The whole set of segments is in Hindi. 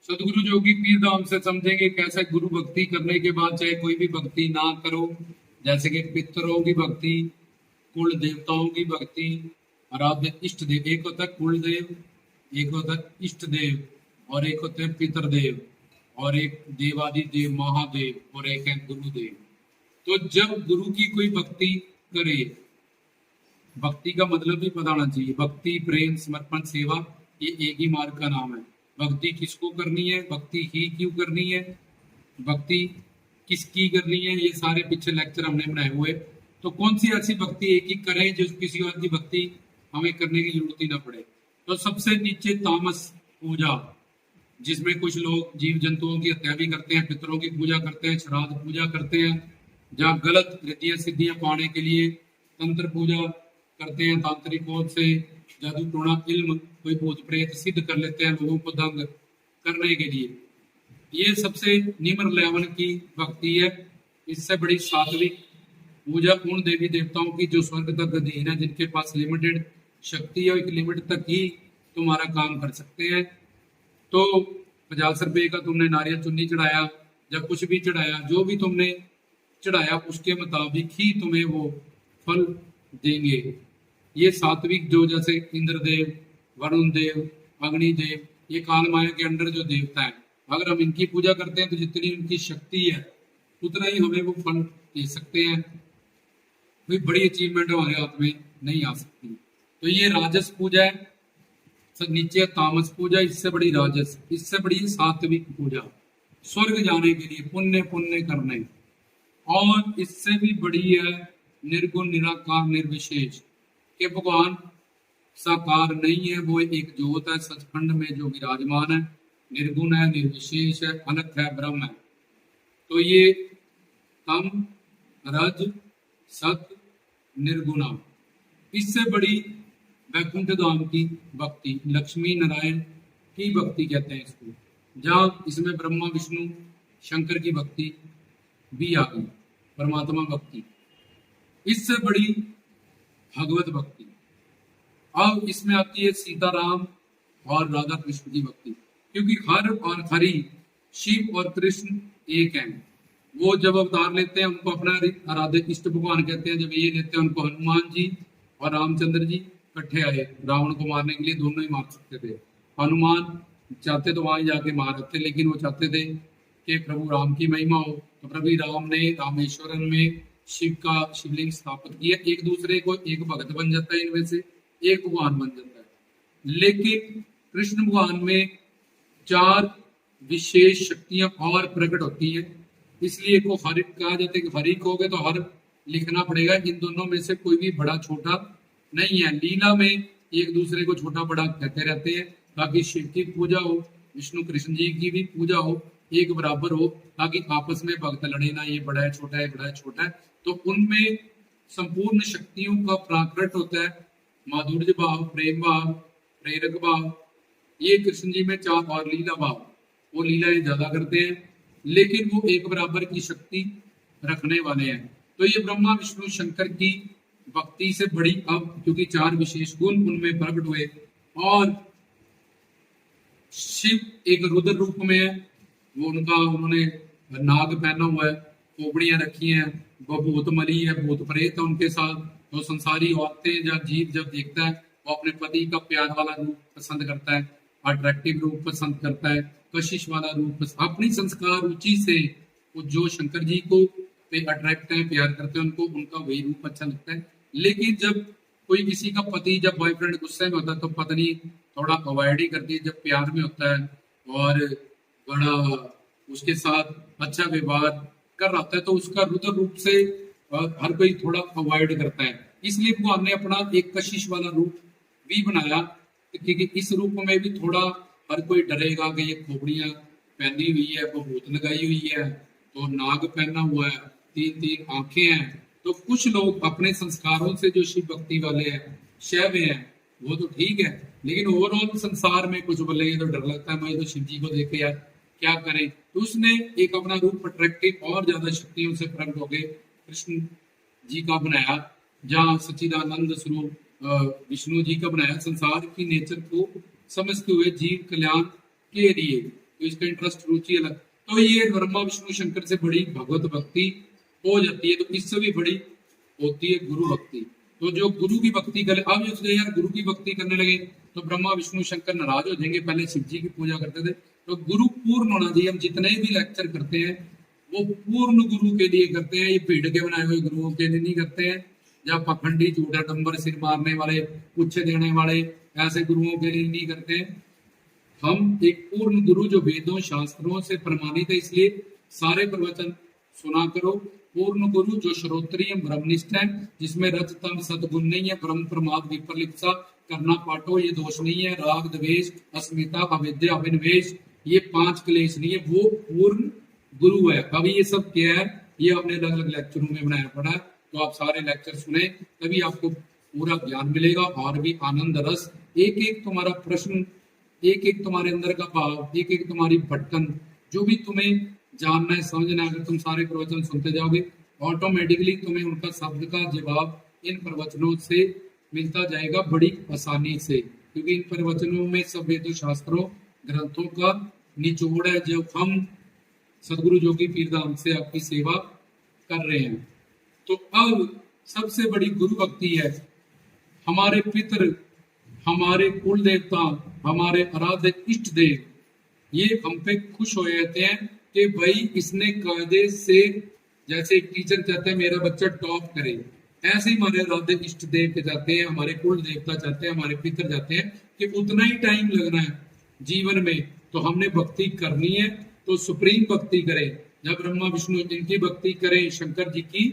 सदगुरु जोगी पीर धाम से समझेंगे कैसे गुरु भक्ति करने के बाद चाहे कोई भी भक्ति ना करो, जैसे कि पितरों की भक्ति, कुल देवताओं की भक्ति, आराध्य इष्ट देव। एक होता है कुल देव, एक होता है इष्ट देव, और एक होते हैं पितरदेव, और एक देवादि देव महादेव, और एक है गुरुदेव। तो जब गुरु की कोई भक्ति करे, भक्ति का मतलब भी पता होना चाहिए। भक्ति, प्रेम, समर्पण, सेवा, ये एक ही मार्ग का नाम है। भक्ति किसको करनी है, भक्ति ही क्यों करनी है, भक्ति किसकी करनी है, ये सारे पीछे लेक्चर हमने बनाए हुए। तो कौन सी ऐसी भक्ति एक ही करें जो किसी और की भक्ति हमें करने की जरूरत ही ना पड़े। तो सबसे नीचे तामस पूजा, जिसमें कुछ लोग जीव जंतुओं की हत्या भी करते हैं, पितरों की पूजा करते हैं, श्राद्ध पूजा करते हैं, जहाँ गलत रिद्धियां सिद्धियां पाने के लिए तंत्र पूजा करते हैं, तांत्रिक बोध से जादू टोना इल्म कोई भूत प्रेत सिद्ध कर लेते हैं लोगों को दंग करने के लिए। ये सबसे निम्न लेवल की भक्ति है। इससे बड़ी सात्विक पूजा उन देवी देवताओं की जो स्वर्ग तक अधीन है, जिनके पास लिमिटेड शक्ति है, एक लिमिट तक ही तुम्हारा काम कर सकते हैं। तो 50 रुपये का तुमने नारियल चुन्नी चढ़ाया, या कुछ भी चढ़ाया, जो भी तुमने चढ़ाया उसके मुताबिक ही तुम्हें वो फल देंगे। ये सात्विक जो जैसे इंद्रदेव, वरुण देव, अग्निदेव, ये काल माया के अंडर जो देवता है, अगर हम इनकी पूजा करते हैं तो जितनी उनकी शक्ति है उतना ही हमें वो फल दे सकते हैं। कोई बड़ी अचीवमेंट हमारे हाथ में नहीं आ सकती। तो ये राजस पूजा है। नीचे तामस पूजा, इससे बड़ी राजस, इससे बड़ी सात्विक पूजा, स्वर्ग जाने के लिए पुण्य पुण्य करने। और इससे भी बड़ी है निर्गुण निराकार निर्विशेष, के भगवान साकार नहीं है, वो एक ज्योत है सचखंड में जो विराजमान है, निर्गुण है, निर्विशेष है, अलग है, ब्रह्म है। तो ये तम रज सत निर्गुणा, इससे बड़ी वैकुंठ धाम की भक्ति, लक्ष्मी नारायण की भक्ति कहते हैं इसको, जहाँ इसमें ब्रह्मा विष्णु शंकर की भक्ति भी आ गई, परमात्मा भक्ति। इससे बड़ी भगवत भक्ति। अब इसमें आती है सीताराम और राधा कृष्ण की भक्ति, क्योंकि हर और हरि, शिव और कृष्ण एक हैं। वो जब अवतार लेते हैं उनको अपना आराध्य इष्ट भगवान कहते हैं। जब ये लेते हैं उनको हनुमान जी और रामचंद्र जी इकट्ठे आए रावण को मारने के लिए, दोनों ही मार सकते थे। हनुमान चाहते तो वहां जाके मार थे, लेकिन वो चाहते थे कि प्रभु राम की महिमा हो, तो प्रभु राम ने रामेश्वरम में शिव का शिवलिंग स्थापित किया। एक दूसरे को एक भक्त बन जाता है, इनमें से एक भगवान बन जाता है। लेकिन कृष्ण भगवान में 4 विशेष शक्तियां और प्रकट होती है, इसलिए को हरि कहा जाता है कि हरि कहोगे तो हर लिखना पड़ेगा। इन दोनों में से कोई भी बड़ा छोटा नहीं है। लीला में एक दूसरे को छोटा बड़ा कहते रहते हैं, ताकि शिव की पूजा हो, विष्णु कृष्ण जी की भी पूजा हो, एक बराबर हो, ताकि आपस में भक्त लड़े ना, ये बड़ा है छोटा है, बड़ा है छोटा है। तो उनमें संपूर्ण शक्तियों का प्राकट होता है, माधुर्य भाव, प्रेम भाव, प्रेरक भाव। ये कृष्ण जी में 4 और लीला भाव, वो लीलाएं ज्यादा करते हैं, लेकिन वो एक बराबर की शक्ति रखने वाले हैं। तो ये ब्रह्मा विष्णु शंकर की भक्ति से बड़ी, अब क्योंकि 4 विशेष गुण उनमें प्रकट हुए, और शिव एक रुद्र रूप में है, वो उन्होंने नाग पहना हुआ है, खोपड़ियां रखी हैं, वो भूत मरी है, भूत प्रेत है उनके साथ। तो संसारी औरतें जब जीव जब देखता है, वो अपने पति का प्यार वाला रूप पसंद करता है, अट्रैक्टिव रूप पसंद करता है, कशिश वाला रूप अपनी संस्कार रुचि से वो जो शंकर जी को पे अट्रैक्ट है, प्यार करते हैं, उनको उनका वही रूप अच्छा लगता है। लेकिन जब कोई किसी का पति, जब बॉयफ्रेंड गुस्से में होता है तो पत्नी थोड़ा अवॉइड ही करती है। जब प्यार में होता है और बड़ा उसके साथ अच्छा व्यवहार कर रहा है तो उसका रुद्र रूप से हर कोई थोड़ा अवॉइड करता है। इसलिए भगवान ने अपना एक कशिश वाला रूप भी बनाया, क्योंकि इस रूप में भी थोड़ा हर कोई डरेगा कि ये खोपड़ियां पहनी हुई है, वो भूत लगाई हुई है, तो नाग पहना हुआ है, 3 आंखें हैं। तो कुछ लोग अपने संस्कारों से जो शिव भक्ति वाले हैं, शैव हैं, वो तो ठीक है, लेकिन ओवरऑल संसार में कुछ बोलेंगे तो डर लगता है, मैं तो शिव जी को देखे यार क्या करें। तो उसने एक अपना रूप अट्रैक्टिव और ज्यादा शक्तियों से प्रकट हो गए कृष्ण जी का बनाया, जहाँ सच्चिदानंद स्वरूप विष्णु जी का बनाया, संसार की नेचर को समझते हुए जीव कल्याण के लिए। तो इसका इंटरेस्ट रुचि अलग। तो ये ब्रह्मा विष्णु शंकर से बड़ी भगवत भक्ति हो जाती है। तो इससे भी बड़ी होती है गुरु भक्ति। तो जो गुरु की भक्ति करे, अब इसलिए यार गुरु की भक्ति करने लगे तो ब्रह्मा विष्णु शंकर नाराज हो जाएंगे। पहले शिव जी की पूजा करते थे, तो गुरु पूर्ण होना चाहिए। हम जितने भी लेक्चर करते हैं वो पूर्ण गुरु के लिए करते हैं, ये भीड़ के बनाए हुए गुरुओं के लिए नहीं करते हैं, या पखंडी झूठा डंबर सिर मारने वाले पुच्छे देने वाले ऐसे गुरुओं के लिए नहीं करते हैं। हम एक पूर्ण गुरु जो वेदों शास्त्रों से प्रमाणित है, इसलिए सारे प्रवचन सुना करो। पूर्ण गुरु जो श्रोत्रिय ब्रह्मनिष्ठ है, जिसमें रज तम सदगुण नहीं है, ब्रह्म प्रमाद विपरलिप्सा करना पाठो ये दोष नहीं है, राग द्वेष अस्मिता अविद्या अभिनिवेश ये 5 क्लेश नहीं है, वो पूर्ण गुरु है। अभी ये सब क्या है, ये हमने अलग अलग लेक्चरों में बनाया पड़ा है, तो आप सारे लेक्चर सुने तभी आपको पूरा ज्ञान मिलेगा और भी आनंद रस। एक एक तुम्हारा प्रश्न, एक एक तुम्हारे अंदर का भाव, एक एक तुम्हारी भटकन, जो भी तुम्हें जानना है समझना है, अगर तुम सारे प्रवचन सुनते जाओगे ऑटोमेटिकली तुम्हें उनका शब्द का जवाब इन प्रवचनों से मिलता जाएगा बड़ी आसानी से, क्योंकि इन प्रवचनों में सब वेदों शास्त्रों ग्रंथों का निचोड़ है जो हम सदगुरु जोगी पीरधाम से आपकी सेवा कर रहे हैं। तो अब सबसे बड़ी गुरु भक्ति है, हमारे पितर, हमारे कुल देवता, हमारे आराध्य इष्ट देव ये हम पे खुश हो जाते हैं कि भाई इसने कायदे से, जैसे एक टीचर चाहते हैं मेरा बच्चा टॉप करे, ऐसे ही हमारे आराध्य इष्ट देव के चाहते हैं, हमारे कुल देवता चाहते हैं, हमारे पितर चाहते हैं कि उतना ही टाइम लगना है जीवन में, तो हमने भक्ति करनी है तो सुप्रीम भक्ति करें। जब ब्रह्मा विष्णु इनकी भक्ति करें, शंकर जी की,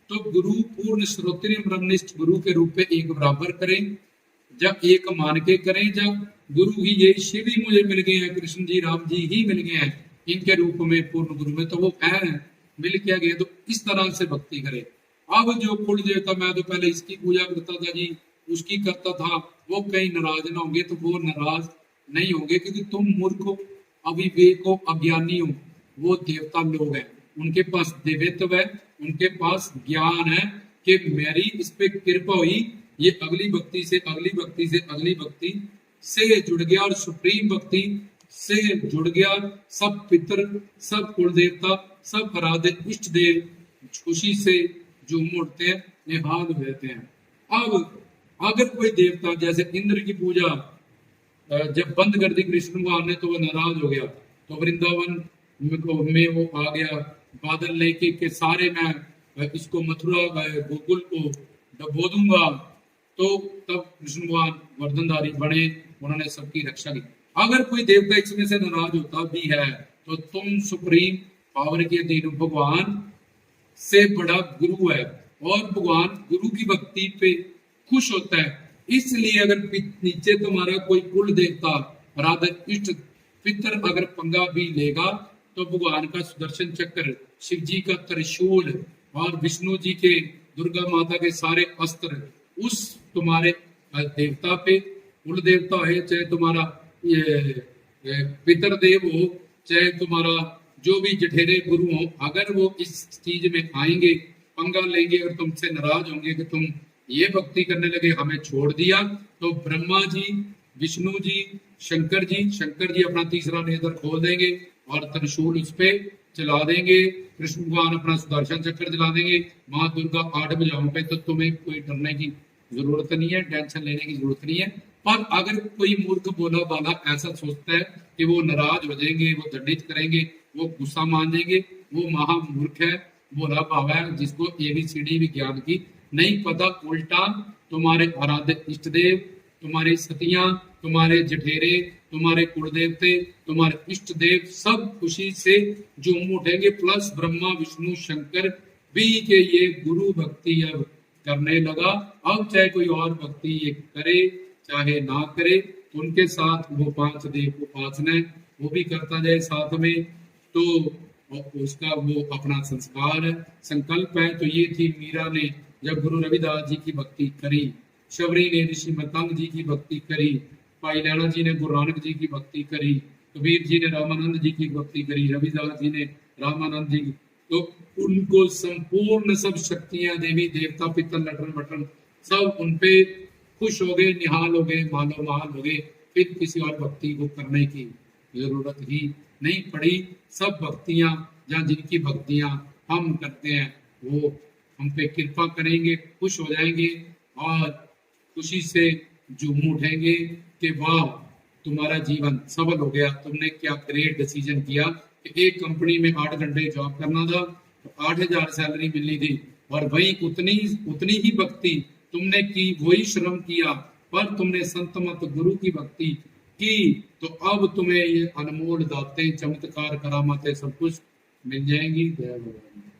तो गुरु पूर्ण श्रोत्रिय ब्रह्मनिष्ठ गुरु के रूप में एक बराबर करें, जब एक मान के करें, जब गुरु ही ये शिव ही मुझे मिल गए हैं, कृष्ण जी राम जी ही मिल गए हैं इनके रूप में पूर्ण गुरु में, तो वो है मिल क्या गए, तो इस तरह से भक्ति करें। अब जो कुल देवता, मैं तो पहले इसकी पूजा करता था जी, उसकी करता था, वो कहीं नाराज ना होंगे, तो वो नाराज नहीं होंगे, क्योंकि तुम मूर्ख हो, अविवेक हो, अज्ञानी हो, वो देवता लोग हैं, उनके पास दिव्यत्व है, उनके पास ज्ञान है कि मेरी इस पे कृपा हुई, ये अगली भक्ति से अगली भक्ति से अगली भक्ति से जुड़ गया और सुप्रीम भक्ति से जुड़ गया। सब पितर, सब कुल देवता, सब आराध्य इष्ट देव खुशी से झूम उठते हैं, निहाल हो जाते हैं। अब अगर कोई देवता, जैसे इंद्र की पूजा जब बंद कर दी कृष्ण भगवान ने, तो वो नाराज हो गया, तो वृंदावन में वो आ गया बादल लेके के सारे मैं इसको मथुरा गोकुल को डबो दूंगा, तो तब कृष्ण भगवान वर्धनधारी बने, उन्होंने सबकी रक्षा की। अगर कोई देवता इसमें से नाराज होता भी है, तो तुम सुप्रीम पावर के अधीन भगवान से बड़ा गुरु है, और भगवान गुरु की भक्ति पे खुश होता है। इसलिए अगर नीचे तुम्हारा कोई कुल देवता, राधा इष्ट पितर अगर पंगा भी लेगा, तो भगवान का सुदर्शन चक्र, शिव जी का त्रिशूल और विष्णु जी के, दुर्गा माता के सारे अस्त्र उस तुम्हारे देवता पे, कुल देवता है, चाहे तुम्हारा ये पितर देव हो, चाहे तुम्हारा जो भी जठेरे गुरु हो, अगर वो इस चीज में आएंगे, पंगा लेंगे और तुमसे नाराज होंगे कि तुम ये भक्ति करने लगे, हमें छोड़ दिया, तो ब्रह्मा जी, विष्णु जी, शंकर जी अपना तीसरा नेत्र खोल देंगे और त्रिशूल उस पे चला देंगे, कृष्ण भगवान अपना सुदर्शन चक्र चला देंगे, माँ दुर्गा 8 भुजाओं पे, तो तुम्हें कोई डरने की जरूरत नहीं है, टेंशन लेने की जरूरत नहीं है। पर अगर कोई मूर्ख बोला बाला ऐसा सोचता है कि वो नाराज हो जाएंगे, वो दंडित करेंगे, वो गुस्सा मान जाएंगे, वो महामूर्ख है, भोला बाबा है, जिसको ABCD विज्ञान की नहीं पता। उल्टा तुम्हारे आराध्य इष्ट देव, तुम्हारी सतियां, तुम्हारे जठेरे, तुम्हारे कुलदेवते, तुम्हारे इष्ट देव सब खुशी से झूम उठेंगे, प्लस ब्रह्मा विष्णु शंकर भी के ये गुरु भक्ति अब करने लगा। अब चाहे कोई और भक्ति ये करे चाहे ना करे, उनके साथ वो 5 देव उपासना वो भी करता जाए साथ में, तो उसका वो अपना संस्कार है, संकल्प है। तो ये थी मीरा ने जब गुरु रविदास जी की भक्ति करी, शबरी ने ऋषि मतंग जी की भक्ति करी, भाई लैला जी ने गुरु नानक जी की भक्ति करी, कबीर जी ने रामानंद जी की भक्ति करी, रविदास जी ने रामानंद जी की, तो उनको संपूर्ण सब शक्तियां, देवी देवता, पितर लटन बटन सब उनपे खुश हो गए, निहाल हो गए, मालो महाल हो गए, फिर किसी और भक्ति को करने की जरूरत ही नहीं पड़ी। सब भक्तियां या जिनकी भक्तियां हम करते हैं वो हम पे कृपा करेंगे, खुश हो जाएंगे और खुशी से झूम उठेंगे कि वाह तुम्हारा जीवन सफल हो गया, तुमने क्या ग्रेट डिसीजन किया कि एक कंपनी में 8 घंटे जॉब करना था तो 8,000 सैलरी मिलनी थी और वही उतनी उतनी ही भक्ति तुमने की, वही श्रम किया पर तुमने संत मत गुरु की भक्ति की, तो अब तुम्हें ये अनमोल दातें, चमत्कार, करामातें सब कुछ मिल जाएंगी। जय भगवान।